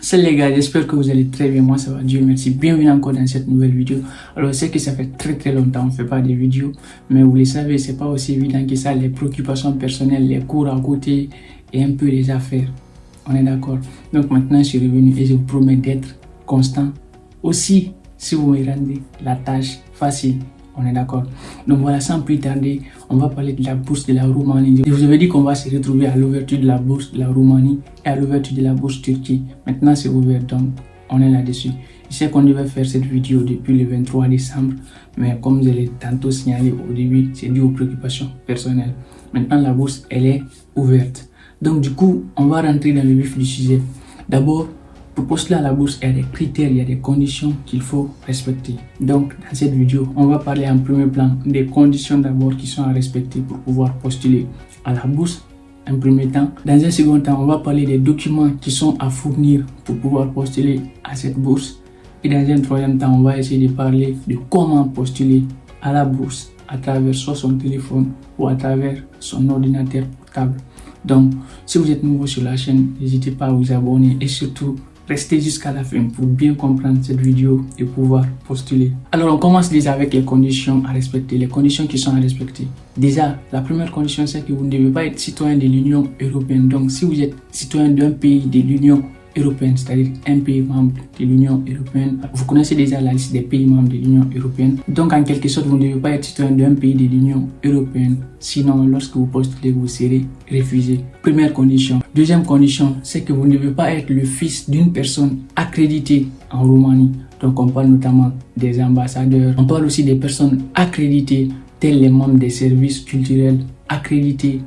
Salut les gars, j'espère que vous allez très bien. Moi ça va, Dieu merci. Bienvenue encore dans cette nouvelle vidéo. Alors je sais que ça fait très longtemps qu'on ne fait pas de vidéos, mais vous le savez, c'est pas aussi évident que ça. Les préoccupations personnelles, les cours à côté et un peu les affaires. On est d'accord. Donc maintenant je suis revenu et je vous promets d'être constant. Aussi, si vous me rendez la tâche facile. On est d'accord. Donc voilà, sans plus tarder, on va parler de la bourse de la Roumanie. Je vous avais dit qu'on va se retrouver à l'ouverture de la bourse de la Roumanie et à l'ouverture de la bourse Turquie. Maintenant, c'est ouvert, donc on est là-dessus. Je sais qu'on devait faire cette vidéo depuis le 23 décembre, mais comme je l'ai tantôt signalé au début, c'est dû aux préoccupations personnelles. Maintenant, la bourse, elle est ouverte. Donc du coup, on va rentrer dans le vif du sujet. D'abord, pour postuler à la bourse, il y a des critères, il y a des conditions qu'il faut respecter. Donc, dans cette vidéo, on va parler en premier plan des conditions d'abord qui sont à respecter pour pouvoir postuler à la bourse, en premier temps. Dans un second temps, on va parler des documents qui sont à fournir pour pouvoir postuler à cette bourse. Et dans un troisième temps, on va essayer de parler de comment postuler à la bourse à travers soit son téléphone ou à travers son ordinateur portable. Donc, si vous êtes nouveau sur la chaîne, n'hésitez pas à vous abonner et surtout, restez jusqu'à la fin pour bien comprendre cette vidéo et pouvoir postuler. Alors on commence déjà avec les conditions à respecter, les conditions qui sont à respecter. Déjà, la première condition c'est que vous ne devez pas être citoyen de l'Union européenne. Donc si vous êtes citoyen d'un pays de l'Union européenne, c'est-à-dire un pays membre de l'Union européenne, vous connaissez déjà la liste des pays membres de l'Union européenne. Donc en quelque sorte, vous ne devez pas être citoyen d'un pays de l'Union européenne. Sinon, lorsque vous postulez, vous serez refusé. Première condition. Deuxième condition, c'est que vous ne devez pas être le fils d'une personne accréditée en Roumanie. Donc on parle notamment des ambassadeurs. On parle aussi des personnes accréditées, tels les membres des services culturels accrédités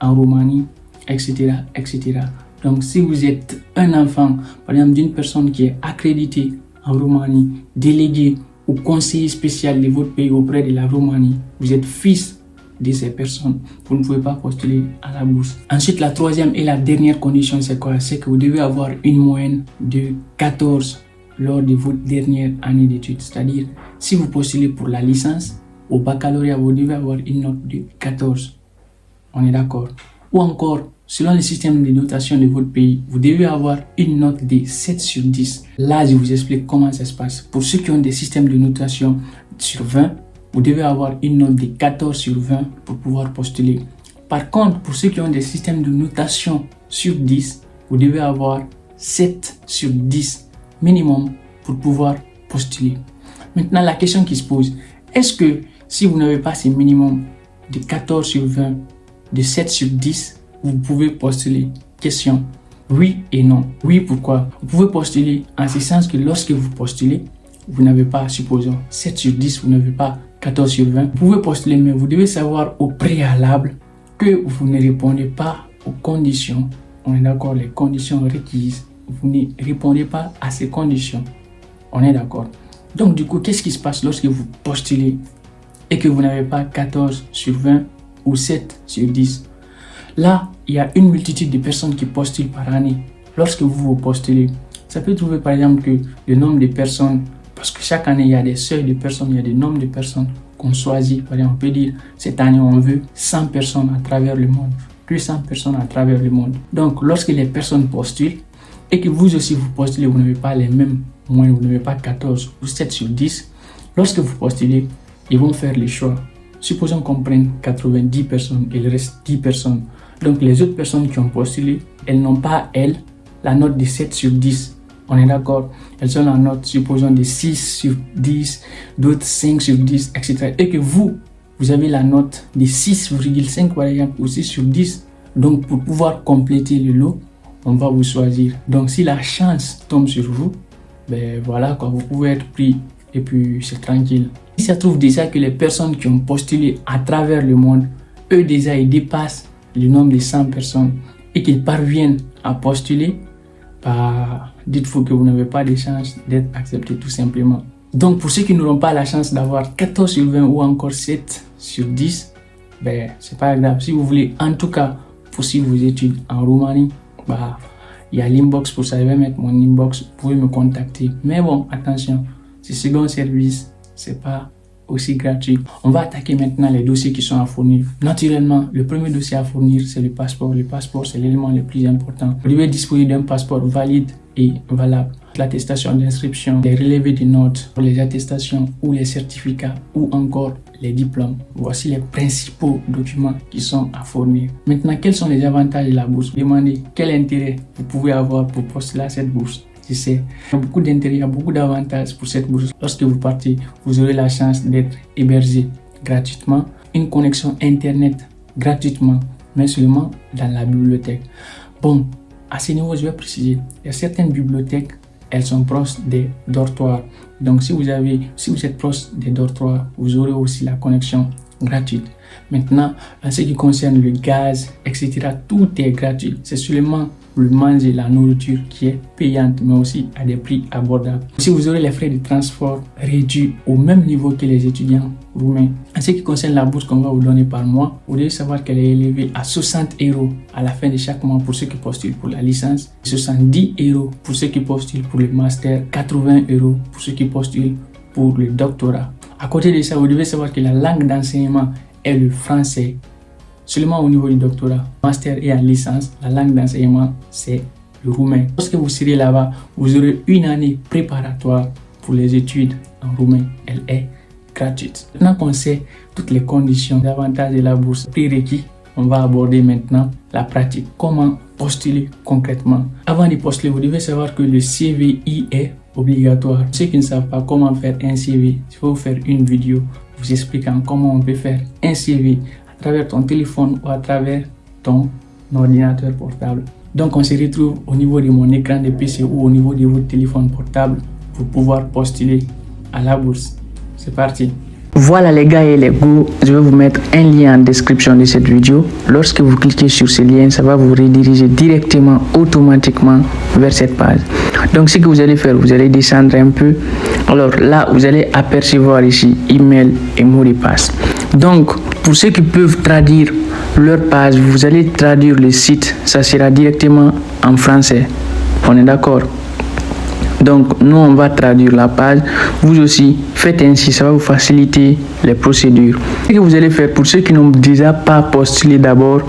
en Roumanie, etc., etc. Donc, si vous êtes un enfant, par exemple, d'une personne qui est accréditée en Roumanie, délégué ou conseiller spécial de votre pays auprès de la Roumanie, vous êtes fils de ces personnes, vous ne pouvez pas postuler à la bourse. Ensuite, la troisième et la dernière condition, c'est quoi? C'est que vous devez avoir une moyenne de 14 lors de votre dernière année d'études. C'est-à-dire, si vous postulez pour la licence, au baccalauréat, vous devez avoir une note de 14. On est d'accord? Ou encore, selon le système de notation de votre pays, vous devez avoir une note de 7 sur 10. Là, je vous explique comment ça se passe. Pour ceux qui ont des systèmes de notation sur 20, vous devez avoir une note de 14 sur 20 pour pouvoir postuler. Par contre, pour ceux qui ont des systèmes de notation sur 10, vous devez avoir 7 sur 10 minimum pour pouvoir postuler. Maintenant, la question qui se pose, est-ce que si vous n'avez pas ce minimum de 14 sur 20, de 7 sur 10, vous pouvez postuler? Question, oui et non. Oui, pourquoi? Vous pouvez postuler en ce sens que lorsque vous postulez, vous n'avez pas, supposons, 7 sur 10, vous n'avez pas 14 sur 20. Vous pouvez postuler, mais vous devez savoir au préalable que vous ne répondez pas aux conditions. On est d'accord, les conditions requises. Vous ne répondez pas à ces conditions. On est d'accord. Donc du coup, qu'est-ce qui se passe lorsque vous postulez et que vous n'avez pas 14 sur 20 ou 7 sur 10? Là, il y a une multitude de personnes qui postulent par année. Lorsque vous postulez, ça peut trouver par exemple que le nombre de personnes, parce que chaque année, il y a des seuils de personnes, il y a des nombres de personnes qu'on choisit. Par exemple, on peut dire, cette année, on veut 100 personnes à travers le monde, plus 100 personnes à travers le monde. Donc, lorsque les personnes postulent et que vous aussi vous postulez, vous n'avez pas les mêmes moyens, vous n'avez pas 14 ou 7 sur 10, lorsque vous postulez, ils vont faire les choix. Supposons qu'on prenne 90 personnes, il reste 10 personnes. Donc les autres personnes qui ont postulé, elles n'ont pas, elles, la note de 7 sur 10. On est d'accord? Elles ont la note, supposons, de 6 sur 10, d'autres 5 sur 10, etc. Et que vous avez la note de 6,5 par exemple, ou 6 sur 10. Donc pour pouvoir compléter le lot, on va vous choisir. Donc si la chance tombe sur vous, ben voilà quoi, vous pouvez être pris et puis c'est tranquille. Si ça trouve déjà que les personnes qui ont postulé à travers le monde, eux déjà ils dépassent le nombre de 100 personnes et qu'ils parviennent à postuler, bah, dites-vous que vous n'avez pas de chance d'être accepté tout simplement. Donc pour ceux qui n'auront pas la chance d'avoir 14 sur 20 ou encore 7 sur 10, ben, c'est pas grave. Si vous voulez en tout cas poursuivre vos études en Roumanie, bah, il y a l'inbox pour ça, je vais mettre mon inbox, vous pouvez me contacter. Mais bon, attention, c'est second service, c'est pas aussi gratuit. On va attaquer maintenant les dossiers qui sont à fournir. Naturellement, le premier dossier à fournir, c'est le passeport. Le passeport, c'est l'élément le plus important. Vous devez disposer d'un passeport valide et valable. L'attestation d'inscription, les relevés de notes, les attestations ou les certificats ou encore les diplômes. Voici les principaux documents qui sont à fournir. Maintenant, quels sont les avantages de la bourse? Demandez quel intérêt vous pouvez avoir pour postuler à cette bourse. Je sais, il y a beaucoup d'intérêts, il y a beaucoup d'avantages pour cette bourse. Lorsque vous partez, vous aurez la chance d'être hébergé gratuitement, une connexion internet gratuitement, mais seulement dans la bibliothèque. Bon, à ce niveau, je vais préciser, il y a certaines bibliothèques, elles sont proches des dortoirs. Donc, si vous êtes proche des dortoirs, vous aurez aussi la connexion gratuite. Maintenant, en ce qui concerne le gaz, etc., tout est gratuit. C'est seulement le manger, la nourriture qui est payante, mais aussi à des prix abordables. Si vous aurez les frais de transport réduits au même niveau que les étudiants roumains. En ce qui concerne la bourse qu'on va vous donner par mois, vous devez savoir qu'elle est élevée à 60 € à la fin de chaque mois pour ceux qui postulent pour la licence, 70 € pour ceux qui postulent pour le master, 80 € pour ceux qui postulent pour le doctorat. À côté de ça, vous devez savoir que la langue d'enseignement est le français. Seulement au niveau du doctorat, master et en licence, la langue d'enseignement, c'est le roumain. Lorsque vous serez là-bas, vous aurez une année préparatoire pour les études en roumain. Elle est gratuite. Maintenant qu'on sait toutes les conditions, les avantages de la bourse, prérequis, on va aborder maintenant la pratique. Comment postuler concrètement? Avant de postuler, vous devez savoir que le CVI est obligatoire. Ceux qui ne savent pas comment faire un CV, je vais vous faire une vidéo vous expliquant comment on peut faire un CV à travers ton téléphone ou à travers ton ordinateur portable. Donc on se retrouve au niveau de mon écran de PC ou au niveau de votre téléphone portable pour pouvoir postuler à la bourse. C'est parti. Voilà les gars et les go, je vais vous mettre un lien en description de cette vidéo. Lorsque vous cliquez sur ce lien, ça va vous rediriger directement, automatiquement vers cette page. Donc ce que vous allez faire, vous allez descendre un peu. Alors là, vous allez apercevoir ici email et mot de passe. Donc pour ceux qui peuvent traduire leur page, vous allez traduire le site, ça sera directement en français. On est d'accord? Donc, nous, on va traduire la page. Vous aussi, faites ainsi, ça va vous faciliter les procédures. Ce que vous allez faire, pour ceux qui n'ont déjà pas postulé d'abord,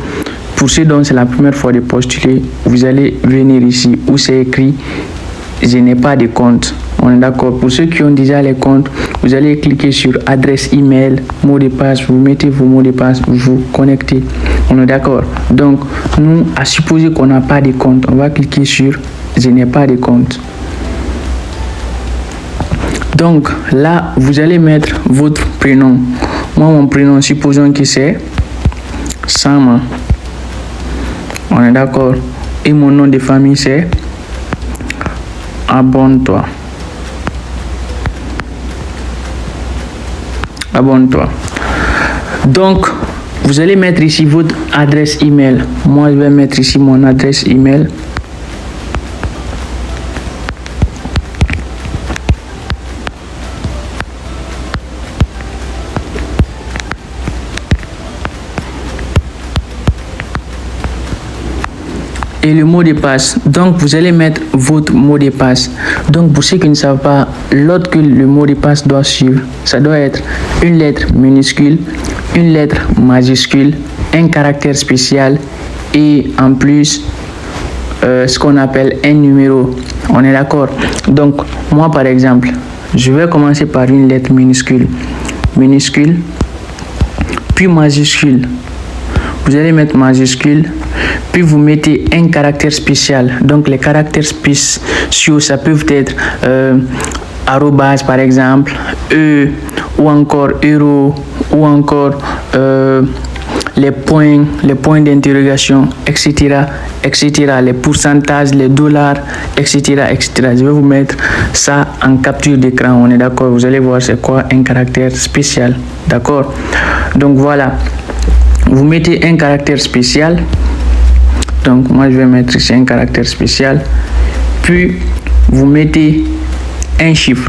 pour ceux dont c'est la première fois de postuler, vous allez venir ici où c'est écrit « Je n'ai pas de compte ». On est d'accord. Pour ceux qui ont déjà les comptes, vous allez cliquer sur adresse email, mot de passe, vous mettez vos mots de passe, vous vous connectez. On est d'accord. Donc, nous, à supposer qu'on n'a pas de compte, on va cliquer sur « Je n'ai pas de compte ». Donc là, vous allez mettre votre prénom. Moi, mon prénom, supposons que c'est Sama. On est d'accord. Et mon nom de famille, c'est Abonne-toi. Abonne-toi. Donc, vous allez mettre ici votre adresse email. Moi, je vais mettre ici mon adresse email. Et le mot de passe, donc vous allez mettre votre mot de passe. Donc pour ceux qui ne savent pas, l'autre que le mot de passe doit suivre, ça doit être une lettre minuscule, une lettre majuscule, un caractère spécial et en plus ce qu'on appelle un numéro. On est d'accord? Donc moi par exemple, je vais commencer par une lettre minuscule, puis majuscule. Vous allez mettre majuscule, puis vous mettez un caractère spécial. Donc les caractères spéciaux, ça peut être arrobase par exemple, E ou encore euro ou encore les points d'interrogation, etc., les pourcentages, les dollars, etc., etc. Je vais vous mettre ça en capture d'écran. On est d'accord? Vous allez voir c'est quoi un caractère spécial. D'accord? Donc voilà. Vous mettez un caractère spécial. Donc moi je vais mettre ici un caractère spécial. Puis vous mettez un chiffre.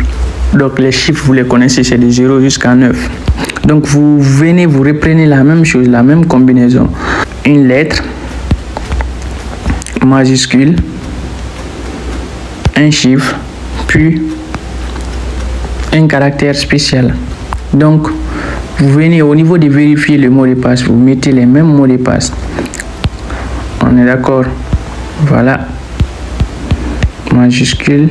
Donc les chiffres vous les connaissez, c'est de 0 jusqu'à 9. Donc vous venez, vous reprenez la même chose, la même combinaison. Une lettre majuscule, un chiffre, puis un caractère spécial. Donc, vous venez au niveau de vérifier le mot de passe, vous mettez les mêmes mots de passe. On est d'accord? Voilà. Majuscule.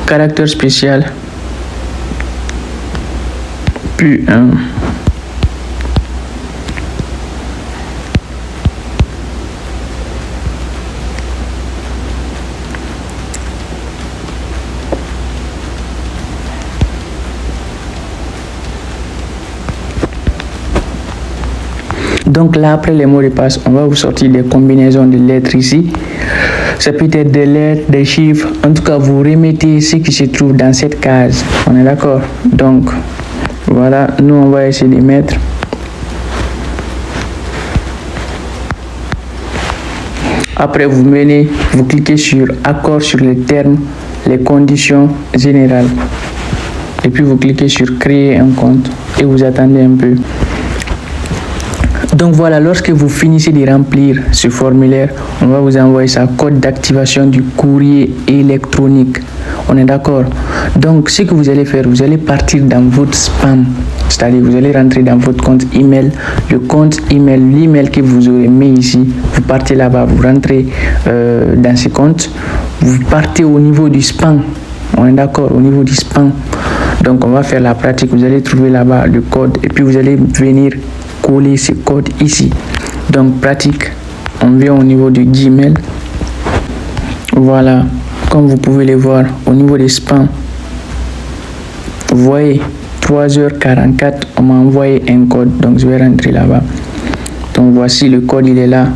Caractère spécial. Puis un. Donc là, après les mots de passe, on va vous sortir des combinaisons de lettres ici. Ça peut être des lettres, des chiffres. En tout cas, vous remettez ce qui se trouve dans cette case. On est d'accord? Donc, voilà. Nous, on va essayer de mettre. Après, vous venez, vous cliquez sur accord sur les termes, les conditions générales. Et puis, vous cliquez sur créer un compte et vous attendez un peu. Donc voilà, lorsque vous finissez de remplir ce formulaire, on va vous envoyer sa code d'activation du courrier électronique. On est d'accord? Donc ce que vous allez faire, vous allez partir dans votre spam. C'est-à-dire vous allez rentrer dans votre compte email, le compte email, l'email que vous aurez mis ici. Vous partez là-bas, vous rentrez dans ce compte. Vous partez au niveau du spam. On est d'accord? Au niveau du spam. Donc on va faire la pratique. Vous allez trouver là-bas le code et puis vous allez venir coller ce code ici. Donc pratique, on vient au niveau de Gmail. Voilà, comme vous pouvez le voir au niveau des spams, vous voyez 3h44, on m'a envoyé un code, donc je vais rentrer là-bas. Donc voici le code, il est là,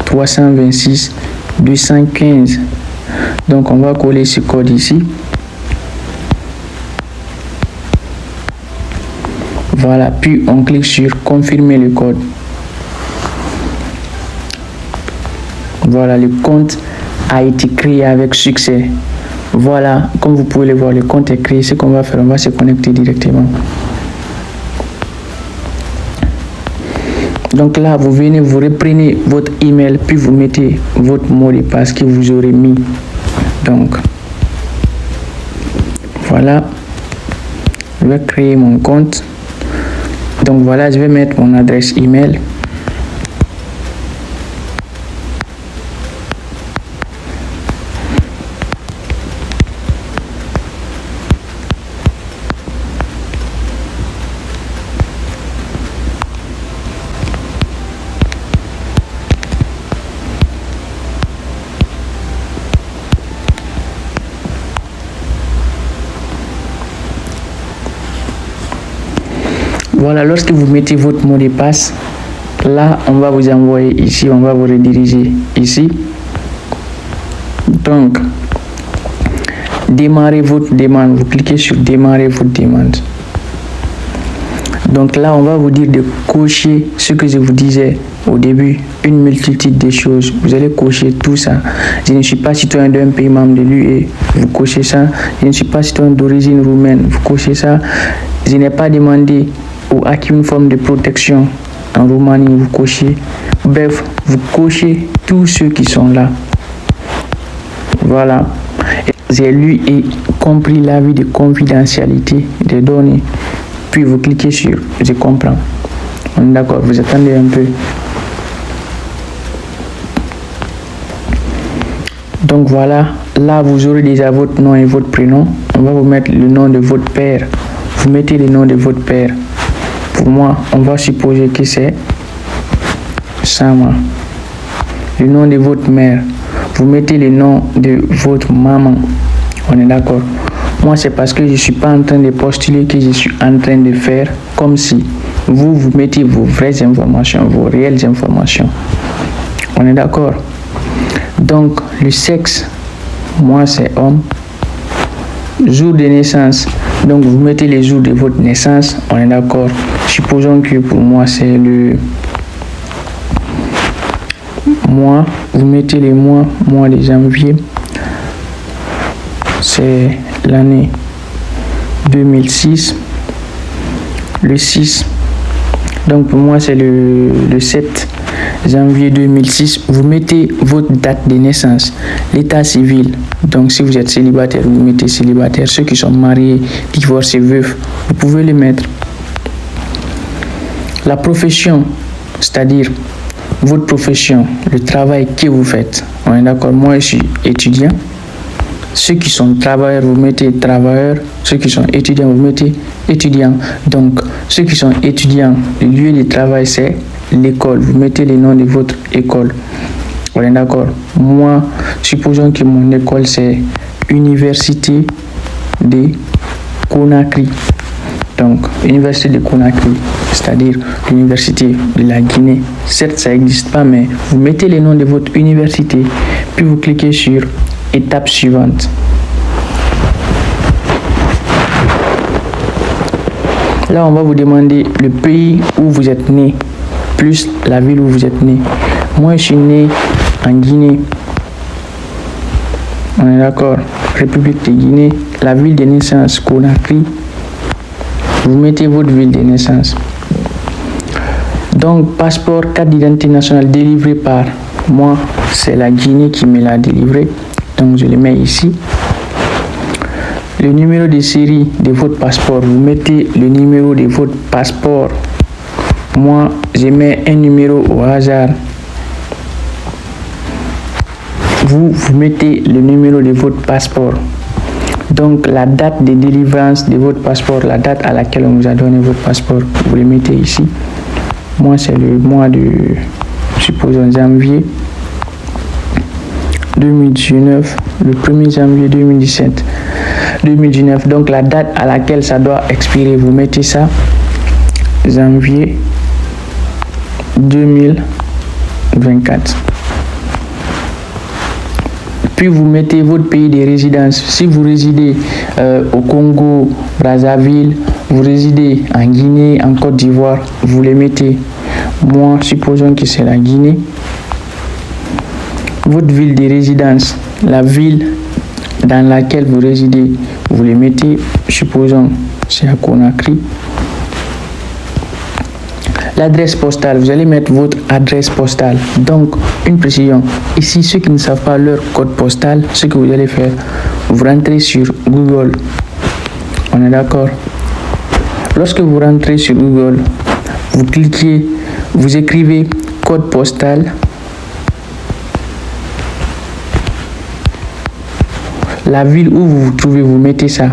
326 215. Donc on va coller ce code ici. Voilà, puis on clique sur confirmer le code. Voilà, le compte a été créé avec succès. Voilà, comme vous pouvez le voir, le compte est créé. Ce qu'on va faire, on va se connecter directement. Donc là, vous venez, vous reprenez votre email, puis vous mettez votre mot de passe que vous aurez mis. Donc, voilà, je vais créer mon compte. Donc voilà, je vais mettre mon adresse email. Voilà, lorsque vous mettez votre mot de passe, là, on va vous envoyer ici, on va vous rediriger ici. Donc, démarrer votre demande. Vous cliquez sur démarrer votre demande. Donc là, on va vous dire de cocher ce que je vous disais au début, une multitude de choses. Vous allez cocher tout ça. Je ne suis pas citoyen d'un pays membre de l'UE, vous cochez ça. Je ne suis pas citoyen d'origine roumaine, vous cochez ça. Je n'ai pas demandé ou acquis une forme de protection en Roumanie, vous cochez. Bref, vous cochez tous ceux qui sont là. Voilà. J'ai lu et compris l'avis de confidentialité des données. Puis vous cliquez sur je comprends. On est d'accord, vous attendez un peu. Donc voilà, là vous aurez déjà votre nom et votre prénom. On va vous mettre le nom de votre père. Vous mettez le nom de votre père. Pour moi, on va supposer que c'est Sama. Le nom de votre mère. Vous mettez le nom de votre maman. On est d'accord. Moi, c'est parce que je ne suis pas en train de postuler que je suis en train de faire comme si vous mettez vos vraies informations, vos réelles informations. On est d'accord. Donc, le sexe, moi, c'est homme. Jour de naissance, donc vous mettez les jours de votre naissance. On est d'accord. Supposons que pour moi, c'est le mois. Vous mettez les mois de janvier. C'est l'année 2006, le 6. Donc pour moi c'est le 7 janvier 2006, vous mettez votre date de naissance, l'état civil. Donc si vous êtes célibataire, vous mettez célibataire. Ceux qui sont mariés, divorcés, veufs, vous pouvez les mettre. La profession, c'est-à-dire votre profession, le travail que vous faites. On est d'accord, moi je suis étudiant. Ceux qui sont travailleurs, vous mettez travailleurs. Ceux qui sont étudiants, vous mettez étudiants. Donc, ceux qui sont étudiants, le lieu de travail, c'est l'école. Vous mettez le nom de votre école. On est d'accord. Moi, supposons que mon école, c'est Université de Conakry. Donc, Université de Conakry, c'est-à-dire l'Université de la Guinée. Certes, ça n'existe pas, mais vous mettez le nom de votre université, puis vous cliquez sur étape suivante. Là, on va vous demander le pays où vous êtes né, plus la ville où vous êtes né. Moi, je suis né en Guinée. On est d'accord. République de Guinée. La ville de naissance, Conakry. Vous mettez votre ville de naissance. Donc, passeport, carte d'identité nationale délivré par moi, c'est la Guinée qui me l'a délivré. Donc, je le mets ici. Le numéro de série de votre passeport, vous mettez le numéro de votre passeport. Moi, je mets un numéro au hasard. Vous mettez le numéro de votre passeport. Donc, la date de délivrance de votre passeport, la date à laquelle on vous a donné votre passeport, vous le mettez ici. Moi, c'est le mois de, supposons, janvier 2019, le 1er janvier 2019. Donc, la date à laquelle ça doit expirer, vous mettez ça, janvier 2024. Puis vous mettez votre pays de résidence. Si vous résidez au Congo, Brazzaville, vous résidez en Guinée, en Côte d'Ivoire, vous les mettez. Moi, supposons que c'est la Guinée. Votre ville de résidence, la ville dans laquelle vous résidez, vous les mettez. Supposons c'est à Conakry. L'adresse postale, vous allez mettre votre adresse postale. Donc, une précision. Ici, ceux qui ne savent pas leur code postal, ce que vous allez faire, vous rentrez sur Google. On est d'accord? Lorsque vous rentrez sur Google, vous cliquez, vous écrivez code postal. La ville où vous vous trouvez, vous mettez ça.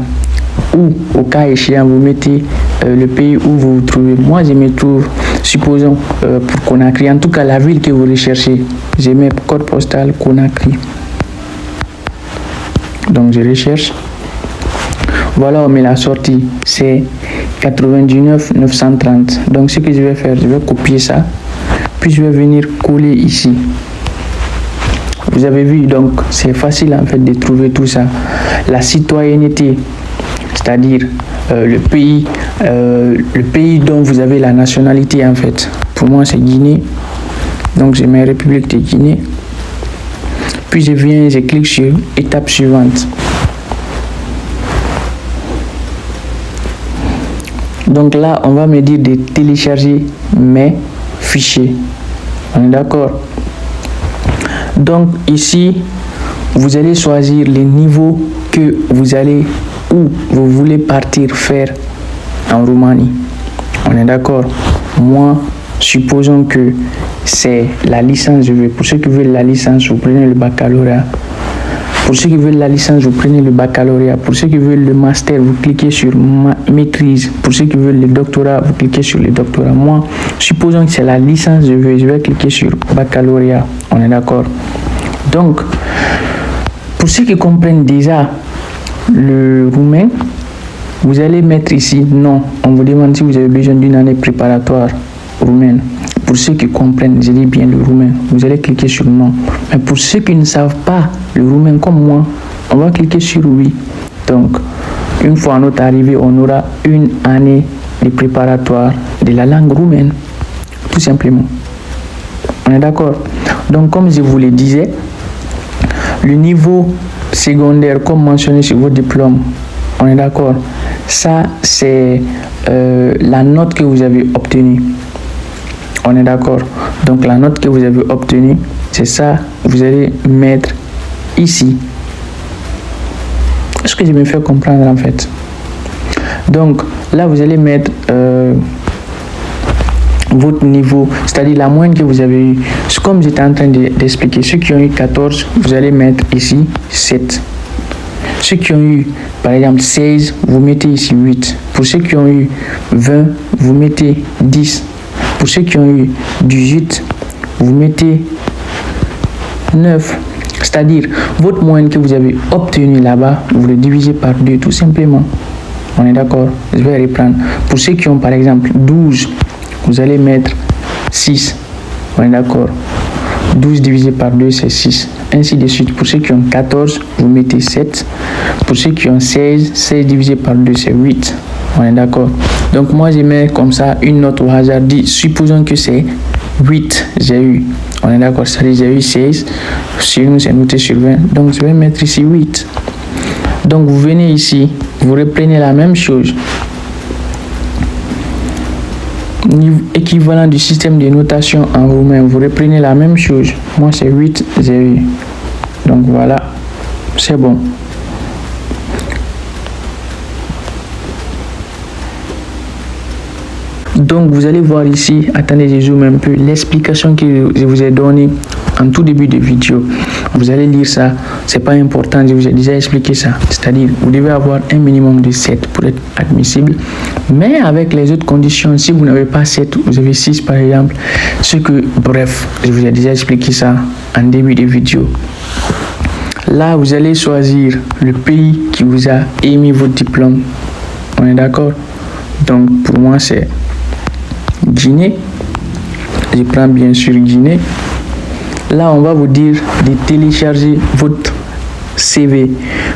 Ou, au cas échéant, vous mettez le pays où vous vous trouvez. Moi, je me trouve, supposons, pour Conakry. En tout cas, la ville que vous recherchez. Je mets code postal Conakry. Donc, je recherche. Voilà, on met la sortie. C'est 99 930. Donc, ce que je vais faire, je vais copier ça. Puis, je vais venir coller ici. Vous avez vu, donc, c'est facile en fait de trouver tout ça. La citoyenneté, c'est-à-dire le pays dont vous avez la nationalité en fait. Pour moi, c'est Guinée. Donc, je mets République de Guinée. Puis, je clique sur étape suivante. Donc là, on va me dire de télécharger mes fichiers. On est d'accord? Donc ici, vous allez choisir les niveaux que vous allez ou vous voulez partir faire en Roumanie. On est d'accord? Moi, supposons que c'est la licence. Pour ceux qui veulent la licence, vous prenez le baccalauréat. Pour ceux qui veulent la licence, vous prenez le baccalauréat. Pour ceux qui veulent le master, vous cliquez sur maîtrise. Pour ceux qui veulent le doctorat, vous cliquez sur le doctorat. Moi, supposons que c'est la licence, je vais cliquer sur baccalauréat. On est d'accord? Donc, pour ceux qui comprennent déjà le roumain, vous allez mettre ici non. On vous demande si vous avez besoin d'une année préparatoire roumaine. Pour ceux qui comprennent, je dis bien le roumain, vous allez cliquer sur non. Mais pour ceux qui ne savent pas le roumain comme moi, on va cliquer sur oui. Donc, une fois à notre arrivée, on aura une année de préparatoire de la langue roumaine. Tout simplement. On est d'accord? Donc, comme je vous le disais, le niveau secondaire, comme mentionné sur votre diplôme, on est d'accord? Ça, c'est la note que vous avez obtenue. On est d'accord? Donc la note que vous avez obtenue, c'est ça, vous allez mettre ici. Est-ce que je me fais comprendre en fait? Donc là, vous allez mettre votre niveau, c'est-à-dire la moyenne que vous avez eu. Comme j'étais en train d'expliquer, ceux qui ont eu 14, vous allez mettre ici 7. Ceux qui ont eu, par exemple, 16, vous mettez ici 8. Pour ceux qui ont eu 20, vous mettez 10. Pour ceux qui ont eu 18, vous mettez 9. C'est-à-dire, votre moyenne que vous avez obtenue là-bas, vous le divisez par 2, tout simplement. On est d'accord? Je vais reprendre. Pour ceux qui ont, par exemple, 12, vous allez mettre 6. On est d'accord? 12 divisé par 2, c'est 6. Ainsi de suite. Pour ceux qui ont 14, vous mettez 7. Pour ceux qui ont 16, 16 divisé par 2, c'est 8. On est d'accord? Donc, moi, je mets comme ça une note au hasard. Supposons que c'est 8, j'ai eu. On est d'accord? C'est-à-dire, j'ai eu 16. Sur nous, c'est noté sur 20. Donc, je vais mettre ici 8. Donc, vous venez ici, vous reprenez la même chose. Équivalent du système de notation en roumain, vous reprenez la même chose. Moi, c'est 8, j'ai eu. Donc, voilà, c'est bon. Donc, vous allez voir ici, attendez, je zoome un peu, l'explication que je vous ai donnée en tout début de vidéo. Vous allez lire ça, c'est pas important, je vous ai déjà expliqué ça. C'est-à-dire, vous devez avoir un minimum de 7 pour être admissible. Mais avec les autres conditions, si vous n'avez pas 7, vous avez 6 par exemple. Bref, je vous ai déjà expliqué ça en début de vidéo. Là, vous allez choisir le pays qui vous a émis votre diplôme. On est d'accord? Donc, pour moi, c'est Guinée. Je prends bien sûr Guinée. Là, on va vous dire de télécharger votre CV,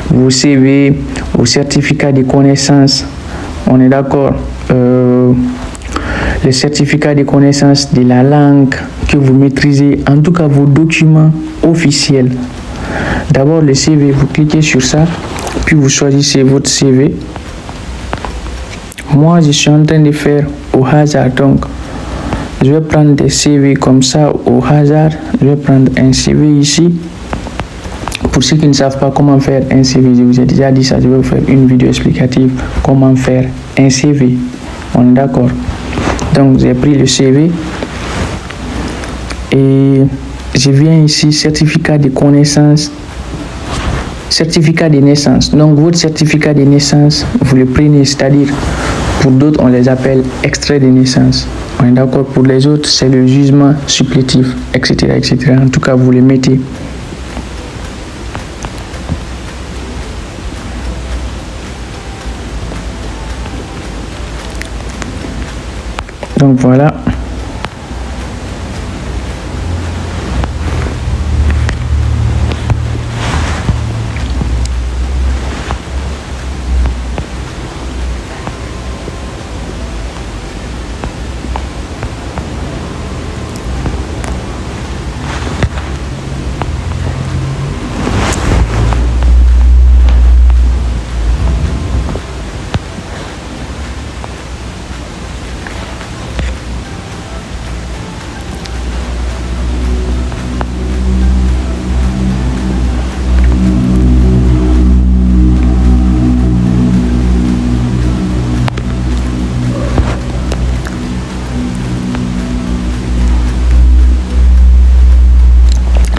vos CV, vos certificats de connaissances. On est d'accord? Les certificats de connaissances de la langue que vous maîtrisez, en tout cas vos documents officiels. D'abord, le CV, vous cliquez sur ça, puis vous choisissez votre CV. Moi, je suis en train de faire au hasard, donc je vais prendre des CV comme ça au hasard. Je vais prendre un CV ici. Pour ceux qui ne savent pas comment faire un CV, je vous ai déjà dit ça, je vais vous faire une vidéo explicative comment faire un CV. On est d'accord? Donc, j'ai pris le CV et je viens ici, certificat de connaissance, certificat de naissance. Donc, votre certificat de naissance, vous le prenez, c'est-à-dire, pour d'autres, on les appelle extrait de naissance. On est d'accord? Pour les autres, c'est le jugement supplétif, etc., etc. En tout cas, vous le mettez. Donc, voilà.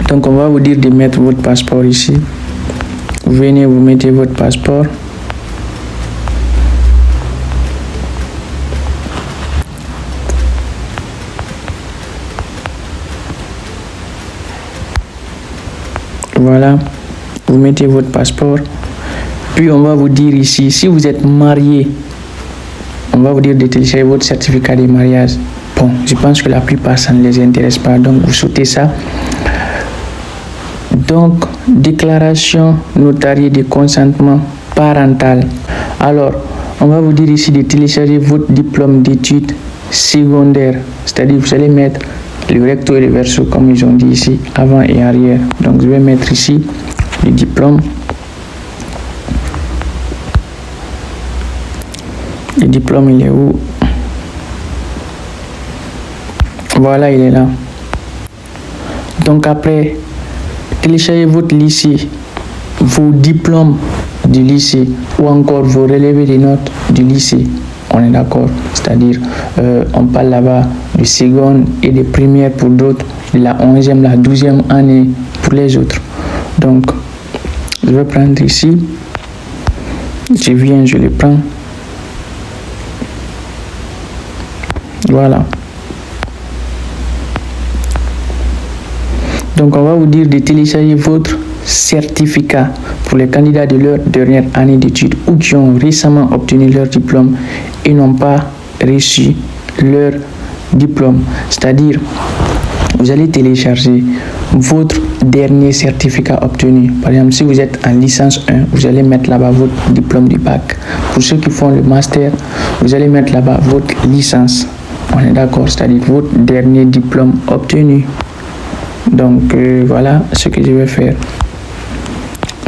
Donc, on va vous dire de mettre votre passeport ici. Vous venez, vous mettez votre passeport. Voilà, vous mettez votre passeport. Puis, on va vous dire ici, si vous êtes marié, on va vous dire de télécharger votre certificat de mariage. Bon, je pense que la plupart, ça ne les intéresse pas. Donc, vous sautez ça. Donc, déclaration notariée de consentement parental. Alors, on va vous dire ici de télécharger votre diplôme d'études secondaires. C'est-à-dire, vous allez mettre le recto et le verso, comme ils ont dit ici, avant et arrière. Donc, je vais mettre ici le diplôme. Le diplôme, il est où? Voilà, il est là. Donc après, téléchargez votre lycée, vos diplômes du lycée ou encore vos relevés des notes du lycée. On est d'accord, c'est-à-dire on parle là-bas du seconde et des premières pour d'autres, de la 11e, la 12e année pour les autres. Donc, je vais prendre ici, je viens, je le prends. Voilà. Donc, on va vous dire de télécharger votre certificat pour les candidats de leur dernière année d'études ou qui ont récemment obtenu leur diplôme et n'ont pas reçu leur diplôme. C'est-à-dire, vous allez télécharger votre dernier certificat obtenu. Par exemple, si vous êtes en licence 1, vous allez mettre là-bas votre diplôme du bac. Pour ceux qui font le master, vous allez mettre là-bas votre licence. On est d'accord, c'est-à-dire votre dernier diplôme obtenu. Donc, voilà ce que je vais faire.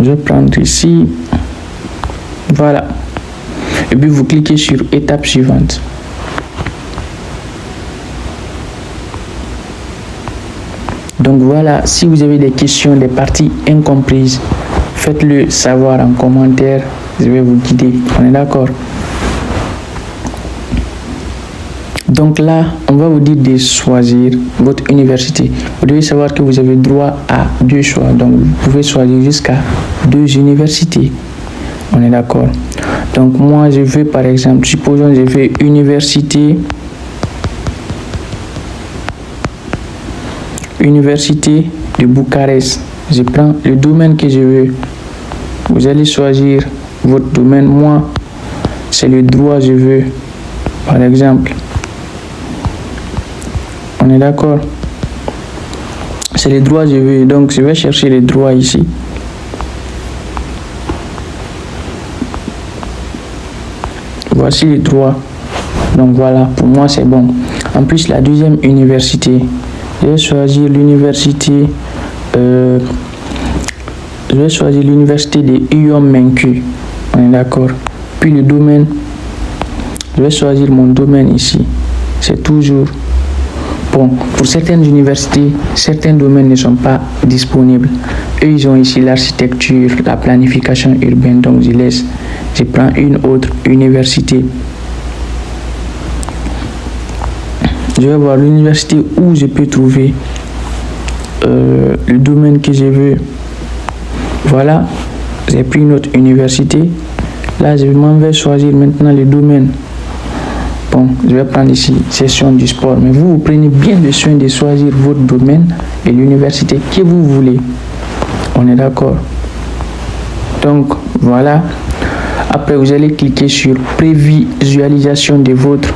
Je vais prendre ici. Voilà. Et puis, vous cliquez sur étape suivante. Donc, voilà. Si vous avez des questions, des parties incomprises, faites-le savoir en commentaire. Je vais vous guider. On est d'accord? Donc là, on va vous dire de choisir votre université. Vous devez savoir que vous avez droit à 2 choix. Donc, vous pouvez choisir jusqu'à 2 universités. On est d'accord. Donc, moi, je veux, par exemple, supposons je veux université de Bucarest. Je prends le domaine que je veux. Vous allez choisir votre domaine. Moi, c'est le droit, je veux. Par exemple, on est d'accord. C'est les droits, je veux. Donc, je vais chercher les droits ici. Voici les droits. Donc, voilà. Pour moi, c'est bon. En plus, la deuxième université. Je vais choisir l'université. Je vais choisir l'université de UOM-Menku. On est d'accord. Puis, le domaine. Je vais choisir mon domaine ici. C'est toujours... Bon, pour certaines universités, certains domaines ne sont pas disponibles. Eux, ils ont ici l'architecture, la planification urbaine. Donc, je prends une autre université. Je vais voir l'université où je peux trouver le domaine que je veux. Voilà, j'ai pris une autre université. Là, je m'en vais choisir maintenant le domaine. Bon, je vais prendre ici session du sport. Mais vous prenez bien le soin de choisir votre domaine et l'université que vous voulez. On est d'accord. Donc, voilà. Après, vous allez cliquer sur prévisualisation de votre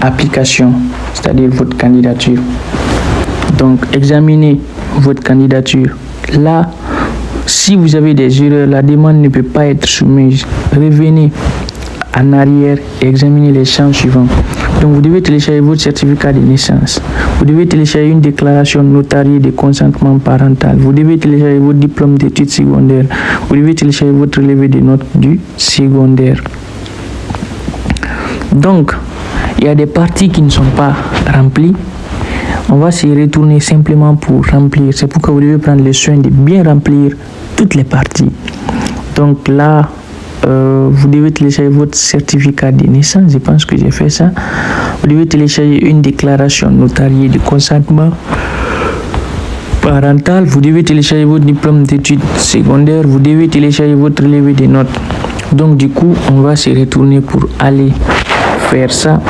application, c'est-à-dire votre candidature. Donc, examinez votre candidature. Là, si vous avez des erreurs, la demande ne peut pas être soumise. Revenez en arrière et examinez les champs suivants. Donc, vous devez télécharger votre certificat de naissance. Vous devez télécharger une déclaration notariée de consentement parental. Vous devez télécharger votre diplôme d'études secondaires. Vous devez télécharger votre relevé de notes du secondaire. Donc, il y a des parties qui ne sont pas remplies. On va s'y retourner simplement pour remplir. C'est pourquoi vous devez prendre le soin de bien remplir toutes les parties. Donc là, vous devez télécharger votre certificat de naissance. Je pense que j'ai fait ça. Vous devez télécharger une déclaration notariée de consentement parental. Vous devez télécharger votre diplôme d'études secondaires. Vous devez télécharger votre relevé de notes. Donc du coup, on va se retourner pour aller faire ça.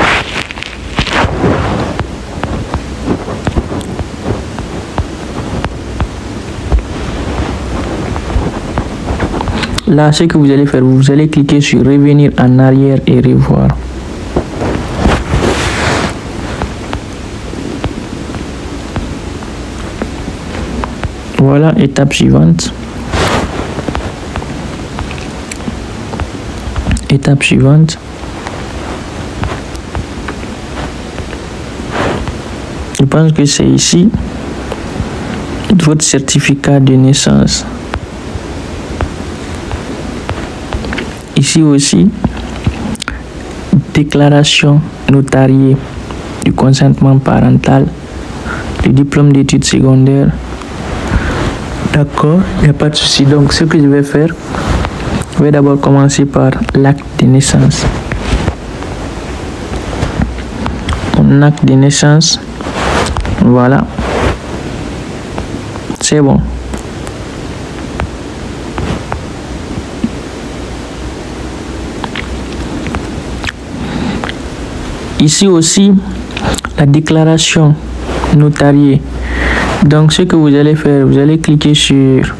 Là, ce que vous allez faire, vous allez cliquer sur revenir en arrière et revoir. Voilà, étape suivante. Étape suivante. Je pense que c'est ici votre certificat de naissance. Ici aussi, déclaration notariée. du consentement parental, le diplôme d'études secondaires. D'accord, il n'y a pas de souci. Donc, ce que je vais faire, je vais d'abord commencer par l'acte de naissance. Mon acte de naissance, voilà. C'est bon. Ici aussi, la déclaration notariée. Donc, ce que vous allez faire, vous allez cliquer sur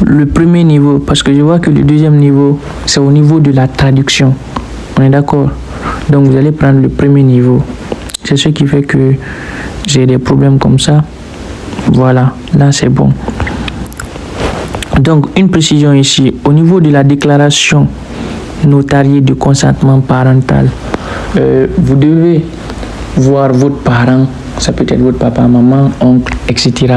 le premier niveau, parce que je vois que le deuxième niveau, c'est au niveau de la traduction. On est d'accord? Donc, vous allez prendre le premier niveau. C'est ce qui fait que j'ai des problèmes comme ça. Voilà, là, c'est bon. Donc, une précision ici, au niveau de la déclaration notariée de consentement parental, vous devez voir votre parent, ça peut être votre papa, maman, oncle, etc.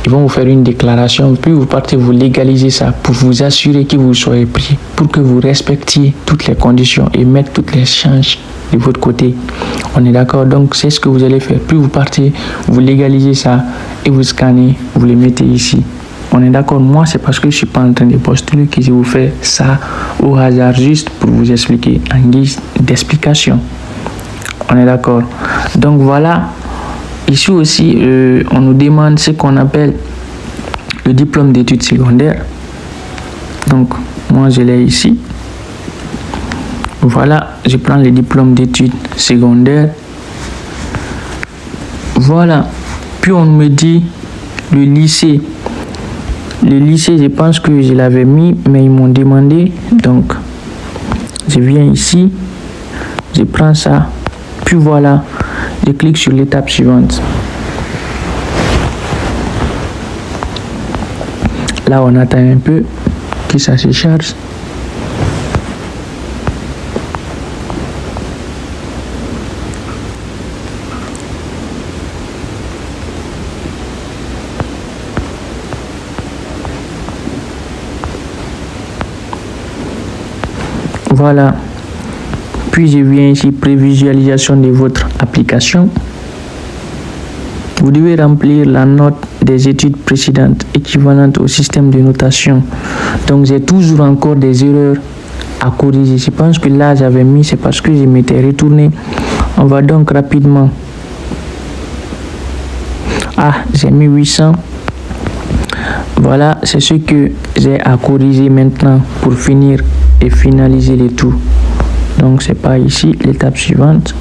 Ils vont vous faire une déclaration, puis vous partez vous légaliser ça pour vous assurer que vous soyez pris, pour que vous respectiez toutes les conditions et mettre toutes les chances de votre côté. On est d'accord? Donc, c'est ce que vous allez faire. Puis vous partez, vous légalisez ça et vous scannez, vous les mettez ici. On est d'accord? Moi, c'est parce que je ne suis pas en train de postuler que je vous fais ça au hasard, juste pour vous expliquer en guise d'explication. On est d'accord? Donc, voilà. Ici aussi, on nous demande ce qu'on appelle le diplôme d'études secondaires. Donc, moi, je l'ai ici. Voilà, je prends le diplôme d'études secondaires. Voilà. Puis, on me dit le lycée. Le lycée, je pense que je l'avais mis, mais ils m'ont demandé. Donc, je viens ici, je prends ça. Puis voilà, je clique sur l'étape suivante. Là, on attend un peu que ça se charge. Voilà. Puis je viens ici, prévisualisation de votre application. Vous devez remplir la note des études précédentes équivalente au système de notation. Donc j'ai toujours encore des erreurs à corriger. Je pense que là j'avais mis, c'est parce que je m'étais retourné. On va donc rapidement. Ah, j'ai mis 800. Voilà, c'est ce que j'ai à corriger maintenant pour finir et finaliser le tout. Donc c'est pas ici, l'étape suivante.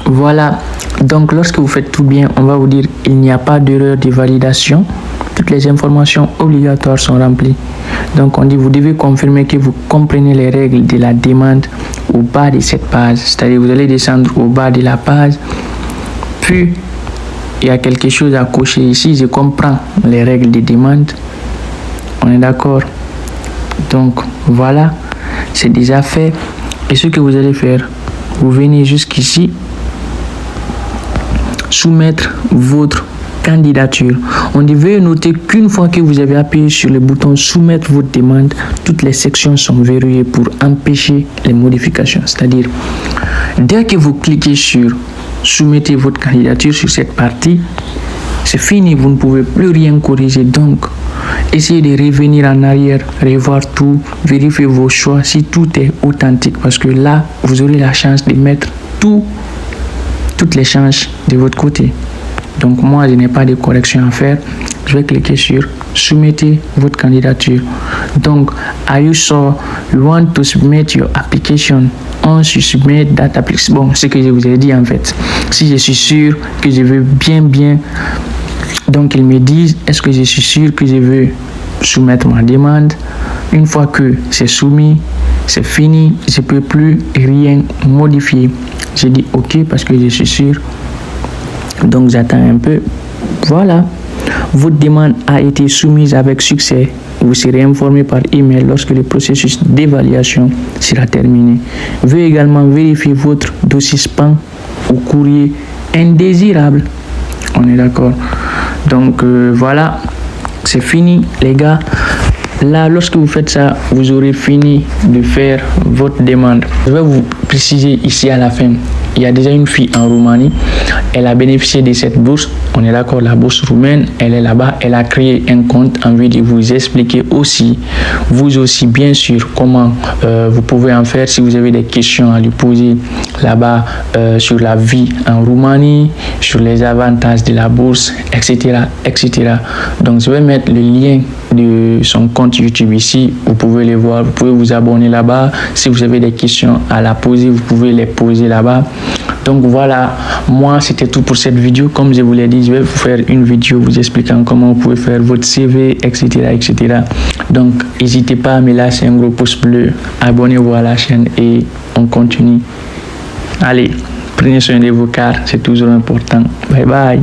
Voilà, donc lorsque vous faites tout bien, on va vous dire qu'il n'y a pas d'erreur de validation. Toutes les informations obligatoires sont remplies. Donc on dit vous devez confirmer que vous comprenez les règles de la demande au bas de cette page. C'est-à-dire vous allez descendre au bas de la page. Puis il y a quelque chose à cocher ici. Je comprends les règles de demande. On est d'accord? Donc voilà, c'est déjà fait. Et ce que vous allez faire, vous venez jusqu'ici. Soumettre votre candidature. On devait noter qu'une fois que vous avez appuyé sur le bouton soumettre votre demande, toutes les sections sont verrouillées pour empêcher les modifications. C'est-à-dire, dès que vous cliquez sur soumettez votre candidature sur cette partie, c'est fini, vous ne pouvez plus rien corriger. Donc, essayez de revenir en arrière, revoir tout, vérifier vos choix si tout est authentique parce que là, vous aurez la chance de mettre toutes les chances de votre côté. Donc moi je n'ai pas de correction à faire. Je vais cliquer sur soumettez votre candidature. Donc are you sure you want to submit your application? Once you submit that application. Bon, ce que je vous ai dit en fait. Si je suis sûr que je veux bien. Donc ils me disent est-ce que je suis sûr que je veux soumettre ma demande. Une fois que c'est soumis, c'est fini, je ne peux plus rien modifier. J'ai dit OK parce que je suis sûr. Donc j'attends un peu. Voilà. Votre demande a été soumise avec succès. vous serez informé par email lorsque le processus d'évaluation sera terminé. Veuillez également vérifier votre dossier spam ou courrier indésirable. On est d'accord. Donc voilà, c'est fini les gars. Là, lorsque vous faites ça, vous aurez fini de faire votre demande. Je vais vous préciser ici à la fin. Il y a déjà une fille en Roumanie. Elle a bénéficié de cette bourse. On est d'accord, la bourse roumaine. Elle est là-bas. Elle a créé un compte en vue de vous expliquer aussi, vous aussi, bien sûr, comment vous pouvez en faire si vous avez des questions à lui poser là-bas sur la vie en Roumanie, sur les avantages de la bourse, etc., etc. Donc, je vais mettre le lien de son compte YouTube ici. Vous pouvez les voir. Vous pouvez vous abonner là-bas. Si vous avez des questions à la poser, vous pouvez les poser là-bas. Donc voilà, moi c'était tout pour cette vidéo. Comme je vous l'ai dit, je vais vous faire une vidéo vous expliquant comment vous pouvez faire votre CV, etc., etc. Donc n'hésitez pas à me lâcher un gros pouce bleu, abonnez-vous à la chaîne et on continue. Allez, prenez soin de vos car c'est toujours important. Bye bye.